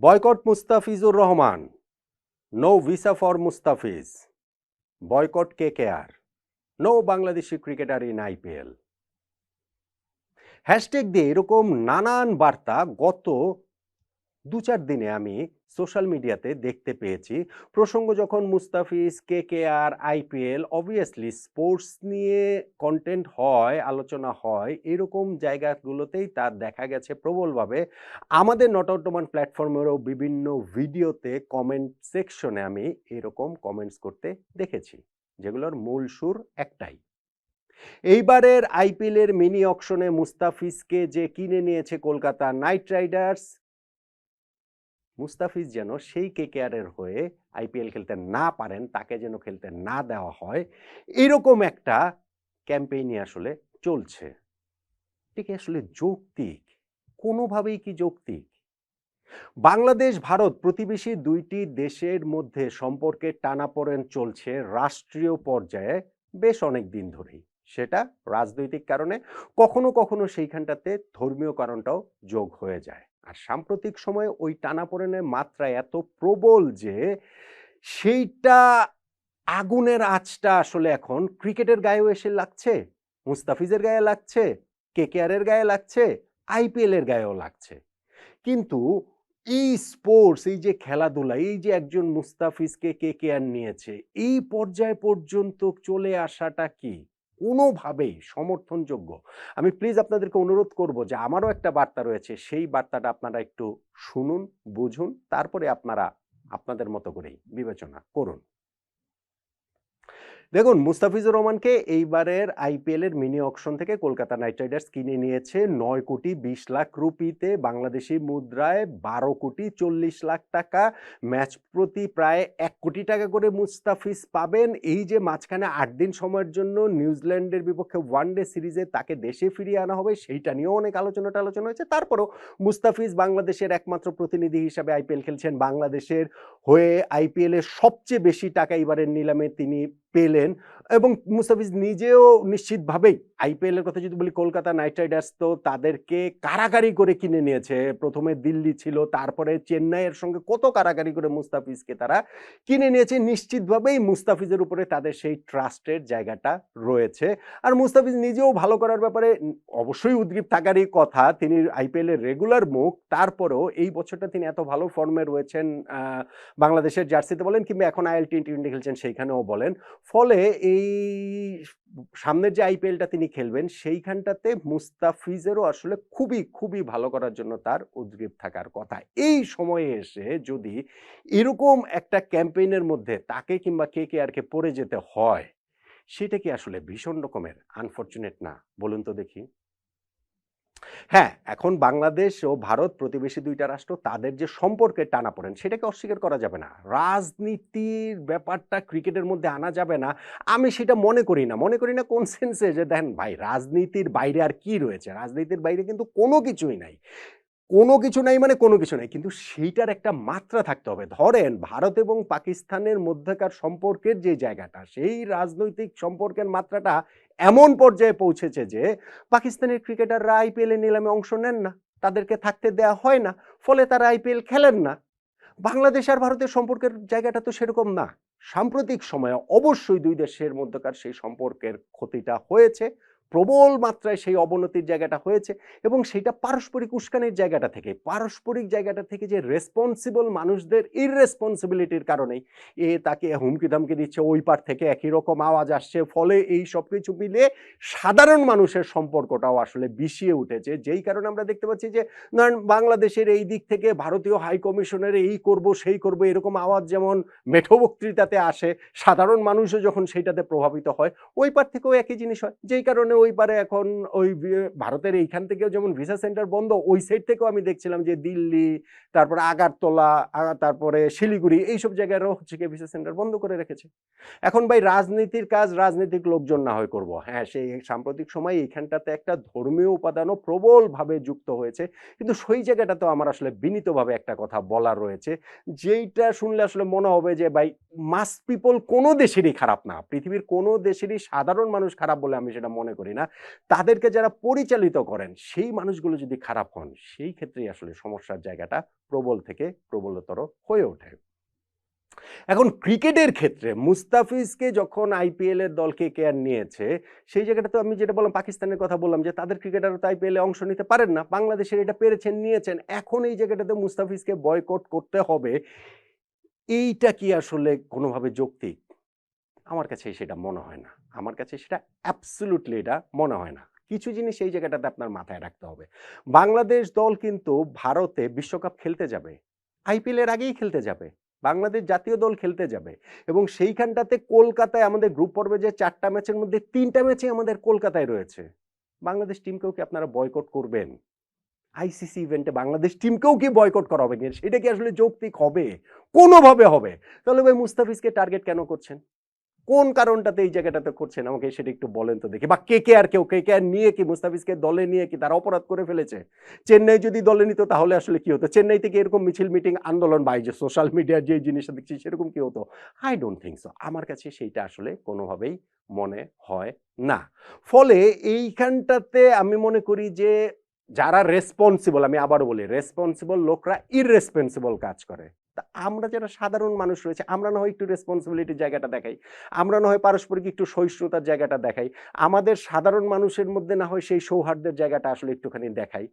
Boycott Mustafizur Rahman, no visa for Mustafiz, boycott KKR, no Bangladeshi cricketer in IPL. Hashtag দিয়ে এরকম নানান বার্তা গত ২-৪ দিনে আমি সোশ্যাল মিডিয়াতে দেখতে পেয়েছি। প্রসঙ্গ যখন Mustafiz, KKR, IPL, obviously sports নিয়ে কন্টেন্ট হয়, আলোচনা হয়, এরকম জায়গাগুলোতেই তার দেখা গেছে প্রবলভাবে। আমাদের নট আউট ওমান প্ল্যাটফর্মেরও বিভিন্ন ভিডিওতে কমেন্ট সেকশনে আমি এরকম কমেন্টস করতে দেখেছি, যেগুলোর মূল সুর একটাই। এইবারের আইপিএলের মিনি অকশনে মুস্তাফিজকে যে কিনে নিয়েছে কলকাতা নাইট রাইডার্স, মুস্তাফিজ যেন সেই কেকেআরের হয়ে আইপিএল খেলতে না পারেন, তাকে যেন খেলতে না দেওয়া হয়, এরকম একটা ক্যাম্পেইনই আসলে চলছে। ঠিক আসলে যৌক্তিক? কোনোভাবেই কি যৌক্তিক? বাংলাদেশ ভারত প্রতিবেশী দুইটি দেশের মধ্যে সম্পর্কের টানাপোড়েন চলছে রাষ্ট্রীয় পর্যায়ে বেশ অনেক দিন ধরেই। সেটা রাজনৈতিক কারণে, কখনো কখনো সেইখানটাতে ধর্মীয় কারণটাও যোগ হয়ে যায়। আর সাম্প্রতিক সময়ে ওই টানাপোড়েনের মাত্রা এত প্রবল যে সেইটা আগুনের আঁচটা আসলে এখন ক্রিকেটের গায়েও এসে লাগছে, মুস্তাফিজের গায়ে লাগছে, কেকেআরের গায়ে লাগছে, আইপিএল এর গায়েও লাগছে। কিন্তু এই স্পোর্টস, এই যে খেলাধুলা, এই যে একজন মুস্তাফিজকে কেকেআর নিয়েছে, এই পর্যায় পর্যন্ত চলে আসাটা কি কোনোভাবেই সমর্থনযোগ্য? আমি প্লিজ আপনাদেরকে অনুরোধ করব যে আমারও একটা বার্তা রয়েছে, সেই বার্তাটা আপনারা একটু শুনুন, বুঝুন, তারপরে আপনারা আপনাদের মতো করেই বিবেচনা করুন। দেখুন, মুস্তাফিজুর রহমানকে এইবারের আইপিএল এর মিনি অকশন থেকে কলকাতা নাইট রাইডার্স কিনে নিয়েছে 9,20,00,000 রুপিতে, বাংলাদেশি মুদ্রায় 12,40,00,000 টাকা। ম্যাচ প্রতি প্রায় 1 কোটি টাকা করে মুস্তাফিজ পাবেন। এই যে মাঝখানে 8 দিন সময়ের জন্য নিউজিল্যান্ডের বিপক্ষে ওয়ানডে সিরিজে তাকে দেশে ফিরিয়ে আনা হবে, সেইটা নিয়েও অনেক আলোচনা হয়েছে। তারপরেও মুস্তাফিজ বাংলাদেশের একমাত্র প্রতিনিধি হিসাবে আইপিএল খেলছেন, বাংলাদেশের হয়ে আইপিএল এর সবচেয়ে বেশি টাকা এবারের নিলামে তিনি পেলেন। এবং মুস্তাফিজ নিজেও নিশ্চিতভাবেই, আইপিএল এর কথা যদি বলি, কলকাতা নাইট রাইডার্স তো তাদেরকে কারাকারি করে কিনে নিয়েছে। প্রথমে দিল্লি ছিল, তারপরে চেন্নাইয়ের সঙ্গে কত কারাকারি করে মুস্তাফিজকে তারা কিনে নিয়েছে। নিশ্চিতভাবেই মুস্তাফিজের উপরে তাদের সেই ট্রাস্টের জায়গাটা রয়েছে। আর মুস্তাফিজ নিজেও ভালো করার ব্যাপারে অবশ্যই উদ্গ্রীব থাকারই কথা। তিনি আইপিএল এর রেগুলার মুখ, তারপরেও এই বছরটা তিনি এত ভালো ফর্মে রয়েছেন, বাংলাদেশের জার্সিতে বলেন কিংবা এখন আইএল টি20 খেলছেন সেইখানেও বলেন। ফলে এই সামনের যে আইপিএলটা তিনি খেলবেন, সেইখানটাতে মুস্তাফিজেরও আসলে খুবই খুবই ভালো করার জন্য তার উদ্গ্রীব থাকার কথা। এই সময়ে এসে যদি এরকম একটা ক্যাম্পেইনের মধ্যে তাকে কিংবা কেকেআরকে পড়ে যেতে হয়, সেটা কি আসলে ভীষণ রকমের আনফরচুনেট না? বলুন তো দেখি। হ্যাঁ, এখন বাংলাদেশ ও ভারত প্রতিবেশী দুইটা রাষ্ট্র, তাদের যে সম্পর্কের টানাপোড়েন সেটাকে অস্বীকার করা যাবে না। রাজনীতির ব্যাপারটা ক্রিকেটের মধ্যে আনা যাবে না, আমি সেটা মনে করি না। মনে করি না কোন সেন্সে, যে দেখেন ভাই, রাজনীতির বাইরে আর কি রয়েছে? রাজনীতির বাইরে কিন্তু কোনো কিছুই নাই। কোনো কিছু নাই মানে কোনো কিছু নাই, কিন্তু সেইটার একটা মাত্রা থাকতে হবে। ধরেন ভারত এবং পাকিস্তানের মধ্যকার সম্পর্কের যে জায়গাটা, সেই রাজনৈতিক সম্পর্কের মাত্রাটা এমন পর্যায়ে পৌঁছেছে যে পাকিস্তানের ক্রিকেটাররা আইপিএল এর নিলামে অংশ নেন না, তাদেরকে থাকতে দেয়া হয় না, ফলে তারা আইপিএল খেলেন না। বাংলাদেশ আর ভারতের সম্পর্কের জায়গাটা তো সেরকম না। সাম্প্রতিক সময়ে অবশ্যই দুই দেশের মধ্যকার সেই সম্পর্কের ক্ষতিটা হয়েছে, প্রবল মাত্রায় সেই অবনতির জায়গাটা হয়েছে, এবং সেটা পারস্পরিক উস্কানির জায়গাটা থেকে, পারস্পরিক জায়গাটা থেকে যে রেসপন্সিবল মানুষদের ইররেসপন্সিবিলিটির কারণেই তাকে হুমকি ধামকি দিচ্ছে, ওই পার থেকে একই রকম আওয়াজ আসছে, ফলে এই সব কিছু মিলিয়ে সাধারণ মানুষের সম্পর্কটাও আসলে বিষিয়ে উঠেছে। যেই কারণে আমরা দেখতে পাচ্ছি যে ধরেন বাংলাদেশের এই দিক থেকে ভারতীয় হাই কমিশনের এই করব সেই করব এরকম আওয়াজ যেমন মেঠো বক্তৃতাতে আসে, সাধারণ মানুষও যখন সেইটাতে প্রভাবিত হয়, ওই পার থেকেও একই জিনিস হয়। যেই কারণে ওই পারে এখন ওই ভারতের এইখান থেকেও যেমন ভিসা সেন্টার বন্ধ, ওই সাইড থেকেও আমি দেখছিলাম যে দিল্লি, তারপরে আগারতলা, তারপরে শিলিগুড়ি, এইসব জায়গায়ও হচ্ছে কি ভিসা সেন্টার বন্ধ করে রেখেছে। এখন ভাই, রাজনীতির কাজ রাজনৈতিক লোকজন না হয় করবো। হ্যাঁ, সেই সাম্প্রতিক সময় এইখানটাতে একটা ধর্মীয় উপাদানও প্রবলভাবে যুক্ত হয়েছে, কিন্তু সেই জায়গাটাতেও আমার আসলে বিনীতভাবে একটা কথা বলার রয়েছে, যেইটা শুনলে আসলে মনে হবে যে ভাই, মাস পিপল কোনো দেশেরই খারাপ না, পৃথিবীর কোনো দেশেরই সাধারণ মানুষ খারাপ বলে আমি সেটা মনে করি না। তাদেরকে যারা পরিচালিত করেন সেই মানুষগুলো যদি খারাপ হন, সেই ক্ষেত্রেই আসলে সমস্যার জায়গাটা প্রবল থেকে প্রবলতর হয়ে ওঠে। এখন ক্রিকেটের ক্ষেত্রে মুস্তাফিজকে যখন আইপিএল এর দল কেকেআর নিয়েছে, সেই জায়গাটা তো আমি যেটা বললাম, পাকিস্তানের কথা বললাম যে তাদের ক্রিকেটাররা তো আইপিএল এ অংশ নিতে পারেন না। বাংলাদেশের এটা পেরেছেন, নিয়েছেন। এখন এই জায়গাটাতে মুস্তাফিজকে বয়কট করতে হবে, এইটা কি আসলে কোনোভাবে যৌক্তিক? আমার কাছে সেটা মনে হয় না। আমার কাছে সেটা অ্যাবসোলিউটলি এটা মনে হয় না। কিছু জিনিস এই জায়গাটাতে আপনার মাথায় রাখতে হবে। বাংলাদেশ দল কিন্তু ভারতে বিশ্বকাপ খেলতে যাবে। আইপিএল এর আগেই খেলতে যাবে। বাংলাদেশ জাতীয় দল খেলতে যাবে এবং সেইখানটাতে কলকাতায় আমাদের গ্রুপ পর্বে যে ৪ টা ম্যাচের মধ্যে ৩ টা ম্যাচই আমাদের কলকাতায় রয়েছে। বাংলাদেশ টিমকেও কি আপনারা বয়কট করবেন? আইসিসি ইভেন্টে বাংলাদেশ টিমকেও কি বয়কট করা হবে কিনা? সেটা কি আসলে যৌক্তিক হবে? কোনোভাবে হবে। তাহলে ভাই মুস্তাফিজকে টার্গেট কেন করছেন? কোন কারণটাতে এই জায়গাটাতে করছেন আমাকে সেটা একটু বলেন তো দেখি। বা কেকেআর নিয়ে কি মুস্তাফিজকে দলে নিয়ে কি তারা অপরাধ করে ফেলেছে? চেন্নাই যদি দলে নিত তাহলে আসলে কি হতো? চেন্নাই থেকে এরকম মিছিল মিটিং আন্দোলন বা এই যে সোশ্যাল মিডিয়ার যে জিনিসটা দেখছি সেরকম কি হতো? I don't think so. আমার কাছে সেইটা আসলে কোনোভাবেই মনে হয় না। ফলে এইখানটাতে আমি মনে করি যে যারা রেসপন্সিবল, আমি আবারও বলি, রেসপন্সিবল লোকরা ইররেসপন্সিবল কাজ করে। তা আমরা যারা সাধারণ মানুষ রয়েছে, আমরা না হয় একটু রেসপন্সিবিলিটির জায়গাটা দেখাই। আমরা না হয় পারস্পরিক একটু সহিষ্ণুতার জায়গাটা দেখাই। আমাদের সাধারণ মানুষের মধ্যে না হয় সেই সৌহার্দ্যের জায়গাটা আসলে একটুখানি দেখাই।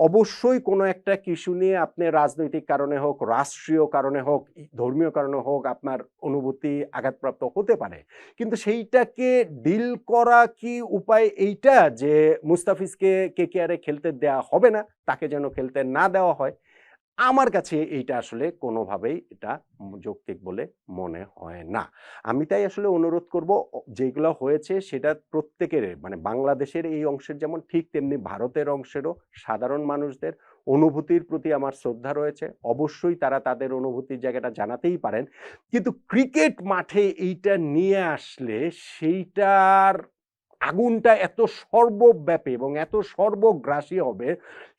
অবশ্যই কোনো একটা ইস্যু নিয়ে আপনি রাজনৈতিক কারণে হোক, রাষ্ট্রীয় কারণে হোক, ধর্মীয় কারণে হোক, আপনার অনুভূতি আঘাতপ্রাপ্ত হতে পারে। কিন্তু সেইটাকে ডিল করা কি উপায় এইটা যে মুস্তাফিজকে কেকেআরে খেলতে দেয়া হবে না, তাকে যেন খেলতে না দেওয়া হয়? আমার কাছে এইটা আসলে কোনোভাবেই এটা যৌক্তিক বলে মনে হয় না। আমি তাই আসলে অনুরোধ করব, যেগুলো হয়েছে সেটা প্রত্যেকের, মানে বাংলাদেশের এই অংশের যেমন ঠিক তেমনি ভারতের অংশেরও সাধারণ মানুষদের অনুভূতির প্রতি আমার শ্রদ্ধা রয়েছে। অবশ্যই তারা তাদের অনুভূতির জায়গাটা জানাতেই পারেন। কিন্তু ক্রিকেট মাঠে এইটা নিয়ে আসলে সেইটার আগুনটা এত সর্বব্যাপী এবং এত সর্বগ্রাসী হবে,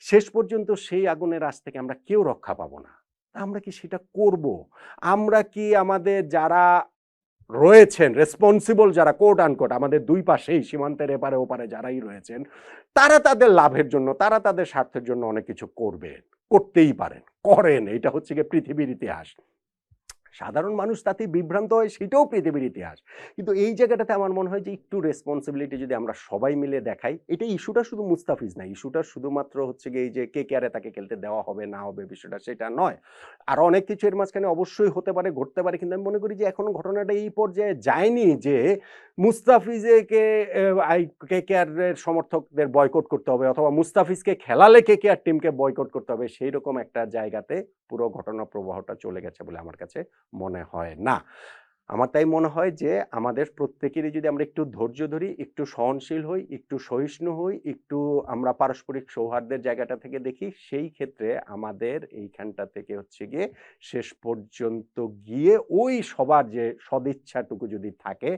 শেষ পর্যন্ত সেই আগুনের আঁচ থেকে আমরা কেউ রক্ষা পাবো না। আমরা কি সেটা করব? আমরা কি আমাদের যারা রয়েছেন রেসপন্সিবল, যারা কোট আনকোট আমাদের ২ পাশেই সীমান্তের এপারে ওপারে যারাই রয়েছেন, তারা তাদের লাভের জন্য, তারা তাদের স্বার্থের জন্য অনেক কিছু করবেন। করতেই পারেন। করেন। এটা হচ্ছে গিয়ে পৃথিবীর ইতিহাস। সাধারণ মানুষ তাতে বিভ্রান্ত হয়, সেটাও পৃথিবীর ইতিহাস। কিন্তু এই জায়গাটাতে আমার মনে হয় যে একটু রেসপন্সিবিলিটি যদি আমরা সবাই মিলে দেখাই, এটা ইস্যুটা শুধু মুস্তাফিজ না, ইস্যুটা শুধুমাত্র হচ্ছে গিয়ে এই যে কেকেআরে তাকে খেলতে দেওয়া হবে না হবে বিষয়টা সেটা নয়। আরো অনেক কিছু এর মাঝখানে অবশ্যই হতে পারে, ঘটতে পারে। কিন্তু আমি মনে করি যে এখনো ঘটনাটা এই পর্যায়ে যায়নি যে মুস্তাফিজকে কেকেআর এর সমর্থকদের বয়কট করতে হবে অথবা মুস্তাফিজকে খেলালে কেকেআর টিমকে বয়কট করতে হবে, সেই রকম একটা জায়গাতে পুরো ঘটনা প্রবাহটা চলে গেছে বলে আমার কাছে মনে হয় না। আমার তাই মনে হয় যে আমাদের প্রত্যেকেরই যদি আমরা একটু ধৈর্য ধরি, একটু সহনশীল হই, একটু সহিষ্ণু হই, একটু আমরা পারস্পরিক সৌহার্দ্যের জায়গাটা থেকে দেখি, সেই ক্ষেত্রে আমাদের এইখানটা থেকে হচ্ছে গিয়ে শেষ পর্যন্ত গিয়ে ওই সবার যে সদিচ্ছাটুকু যদি থাকে,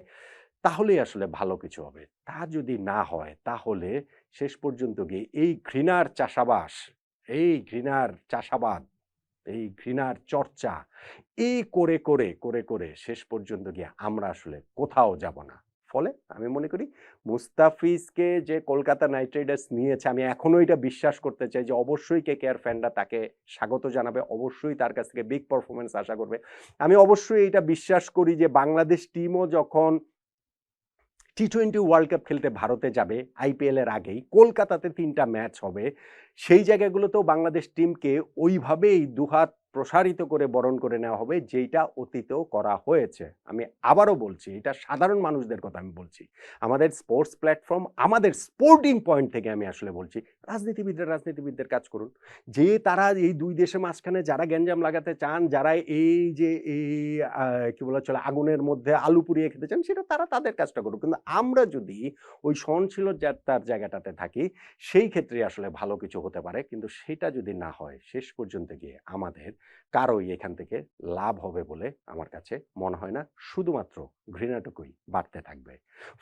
তাহলেই আসলে ভালো কিছু হবে। তা যদি না হয় তাহলে শেষ পর্যন্ত গিয়ে এই ঘৃণার চাষাবাস, এই ঘৃণার চাষাবাদ, এই ঘৃণার চর্চা এই করে শেষ পর্যন্ত গিয়ে আমরা আসলে কোথাও যাব না। ফলে আমি মনে করি মুস্তাফিজকে যে কলকাতা নাইট রাইডার্স নিয়েছে, আমি এখনো এটা বিশ্বাস করতে চাই যে অবশ্যই কেকেআর ফ্যানরা তাকে স্বাগত জানাবে, অবশ্যই তার কাছ থেকে বিগ পারফরম্যান্স আশা করবে। আমি অবশ্যই এটা বিশ্বাস করি যে বাংলাদেশ টিমও যখন টি-20 ওয়ার্ল্ড কাপ খেলতে ভারতে যাবে আইপিএল এর আগেই, কলকাতাতে ৩ টা ম্যাচ হবে, সেই জায়গাগুলোতেও বাংলাদেশ টিমকে ওইভাবেই দুহাত প্রসারিত করে বরণ করে নেওয়া হবে, যেইটা অতীতেও করা হয়েছে। আমি আবারও বলছি, এটা সাধারণ মানুষদের কথা আমি বলছি। আমাদের স্পোর্টস প্ল্যাটফর্ম, আমাদের স্পোর্টিং পয়েন্ট থেকে আমি আসলে বলছি, রাজনীতিবিদদের কাজ করুন। যে তারা এই ২ দেশের মাঝখানে যারা গ্যাঞ্জাম লাগাতে চান, যারা এই যে এই কি বলা চলে আগুনের মধ্যে আলু পুড়িয়ে খেতে চান, সেটা তারা তাদের কাজটা করুক। কিন্তু আমরা যদি ওই সহনশীলতার জায়গাটাতে থাকি, সেই ক্ষেত্রে আসলে ভালো কিছু হতে পারে। কিন্তু সেটা যদি না হয়, শেষ পর্যন্ত গিয়ে আমাদের কারোই এখান থেকে লাভ হবে বলে আমার কাছে মনে হয় না। শুধুমাত্র ঘৃণাটুকুই বাড়তে থাকবে।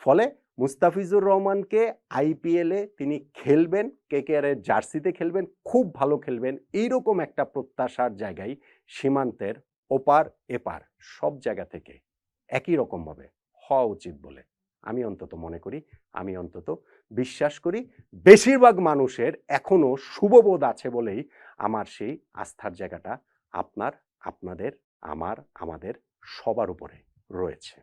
ফলে মুস্তাফিজুর রহমানকে আইপিএলে তিনি খেলবেন, কেকেআর এর জার্সিতে খেলবেন, খুব ভালো খেলবেন, এইরকম একটা প্রত্যাশার জায়গায় সীমান্তের ওপার এপার সব জায়গা থেকে একই রকমভাবে হওয়া উচিত বলে আমি অন্তত মনে করি, আমি অন্তত বিশ্বাস করি। বেশিরভাগ মানুষের এখনো শুভবোধ আছে বলেই আমার সেই আস্থার জায়গাটা আপনার, আপনাদের, আমার, আমাদের সবার উপরে রয়েছে।